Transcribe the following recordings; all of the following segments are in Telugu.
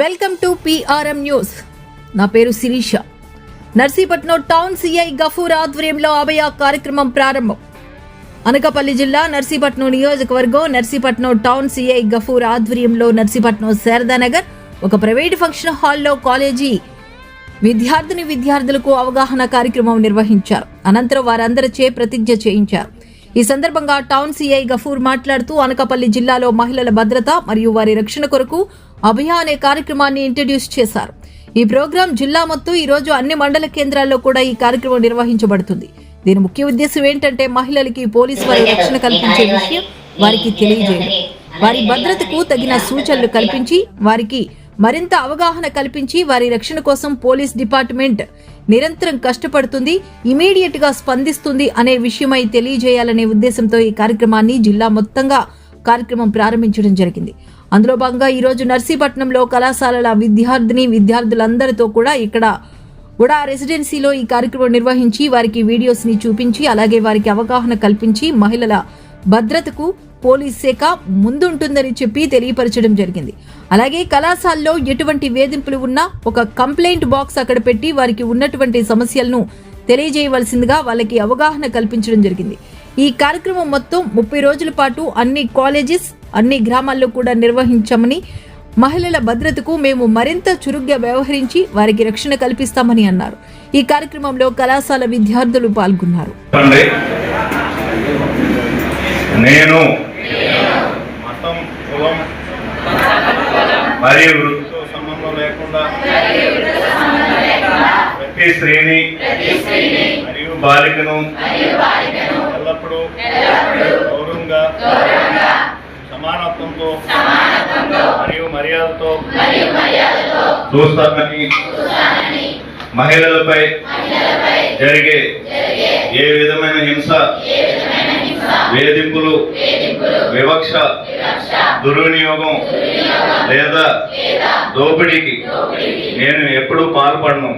Welcome to PRM news. నా పేరు శిరీష. నర్సీపట్నం టౌన్ సిఐ గఫూర్ ఆధ్వర్యంలో అభయ కార్యక్రమం ప్రారంభం. అనకాపల్లి జిల్లా నర్సీపట్నం నియోజకవర్గం నర్సీపట్నం టౌన్ సిఐ గఫూర్ ఆధ్వర్యంలో నర్సీపట్నం శారదానగర్ ఒక ప్రైవేట్ ఫంక్షన్ హాల్లో కాలేజీ విద్యార్థులకు అవగాహన కార్యక్రమం నిర్వహించారు. అనంతరం వారందరిచే ప్రతిజ్ఞ చేయించారు. ఈ సందర్భంగా టౌన్ సిఐ గఫూర్ మాట్లాడుతూ అనకాపల్లి జిల్లాలో మహిళల భద్రత మరియు వారి రక్షణ కొరకు అభయ అనే కార్యక్రమాన్ని ఇంట్రడ్యూస్ చేశారు. ఈ ప్రోగ్రాం జిల్లా మొత్తం ఈ రోజు అన్ని మండల కేంద్రాల్లో కూడా ఈ కార్యక్రమం నిర్వహించబడుతుంది. దీని ముఖ్య ఉద్దేశం ఏంటంటే మహిళలకి పోలీసు వారి రక్షణ కల్పించే విషయం వారికి తెలియజేయడం, వారి భద్రతకు తగిన సూచనలు కల్పించి వారికి మరింత అవగాహన కల్పించి వారి రక్షణ కోసం పోలీస్ డిపార్ట్మెంట్ నిరంతరం కష్టపడుతుంది, ఇమీడియట్ గా స్పందిస్తుంది అనే విషయమై తెలియజేయాలనే ఉద్దేశంతో ఈ కార్యక్రమాన్ని జిల్లా మొత్తంగా కార్యక్రమం ప్రారంభించడం జరిగింది. అందులో భాగంగా ఈ రోజు నర్సీపట్నంలో కళాశాలల విద్యార్థులందరితో కూడా ఇక్కడ కూడా రెసిడెన్సీలో ఈ కార్యక్రమం నిర్వహించి వారికి వీడియోస్ ని చూపించి అలాగే వారికి అవగాహన కల్పించి మహిళల భద్రతకు పోలీస్ శాఖ ముందుంటుందని చెప్పి తెలియపరచడం జరిగింది. అలాగే కళాశాలలో ఎటువంటి వేధింపులు ఉన్నా ఒక కంప్లైంట్ బాక్స్ అక్కడ పెట్టి వారికి ఉన్నటువంటి సమస్యలను తెలియజేయవలసిందిగా వాళ్ళకి అవగాహన కల్పించడం జరిగింది. ఈ కార్యక్రమం మొత్తం 30 రోజుల పాటు అన్ని కాలేజెస్ అన్ని గ్రామాల్లో కూడా నిర్వహించామని, మహిళల భద్రతకు మేము మరింత చురుగ్గా వ్యవహరించి వారికి రక్షణ కల్పిస్తామని అన్నారు. ఈ కార్యక్రమంలో కళాశాల విద్యార్థులు పాల్గొన్నారు. నేను మతం, కులం మరియు వృత్తితో సంబంధం లేకుండా ప్రతి స్త్రీని మరియు బాలికను ఎల్లప్పుడూ గౌరవంగా సమానత్వంతో మరియు మర్యాదతో చూస్తానని, మహిళలపై జరిగే ఏ విధమైన హింస, వేధింపులు, వివక్ష, దుర్వినియోగం లేదా దోపిడీకి నేను ఎప్పుడూ పాల్పడను,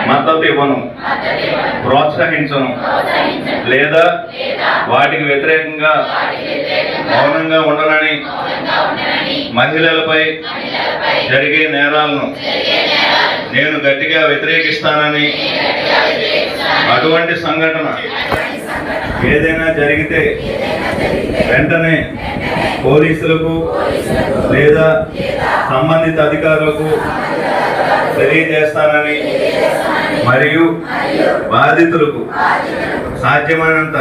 మద్దతు ఇవ్వను, ప్రోత్సహించను లేదా వాటికి వ్యతిరేకంగా మౌనంగా ఉండనని, మహిళలపై జరిగే నేరాలను నేను గట్టిగా వ్యతిరేకిస్తానని, అటువంటి సంఘటన ఏదైనా జరిగితే వెంటనే పోలీసులకు లేదా సంబంధిత అధికారులకు తెలియజేస్తానని మరియు బాధితులకు సాధ్యమైనంత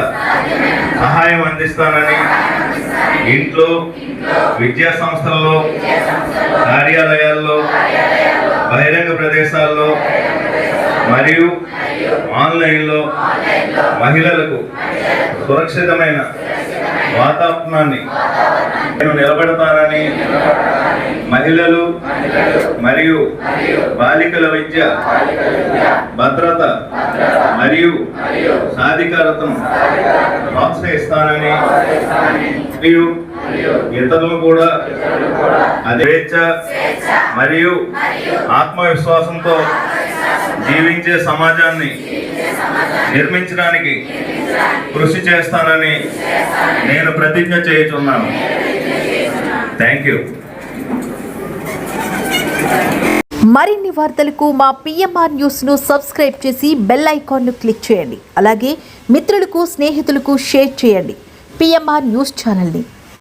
సహాయం అందిస్తానని, ఇంట్లో, విద్యా సంస్థల్లో, కార్యాలయాల్లో, బహిరంగ ప్రదేశాల్లో మరియు ఆన్లైన్లో మహిళలకు సురక్షితమైన వాతావరణాన్ని నేను నిలబెడతానని, మహిళలు మరియు బాలికల విద్య, భద్రత మరియు సాధికారతను ప్రోత్సహిస్తానని మరియు ఇతరులు కూడా అదే స్వేచ్ఛ మరియు ఆత్మవిశ్వాసంతో జీవించే సమాజాన్ని నిర్మించడానికి కృషి చేస్తానని నేను ప్రతిజ్ఞ చేయుచున్నాను. Thank you. మరిన్ని వార్తలకు మా PMR న్యూస్ ను సబ్స్క్రైబ్ చేసి బెల్ ఐకాన్ ను క్లిక్ చేయండి. అలాగే మిత్రులకు, స్నేహితులకు షేర్ చేయండి PMR న్యూస్ ఛానల్ ని.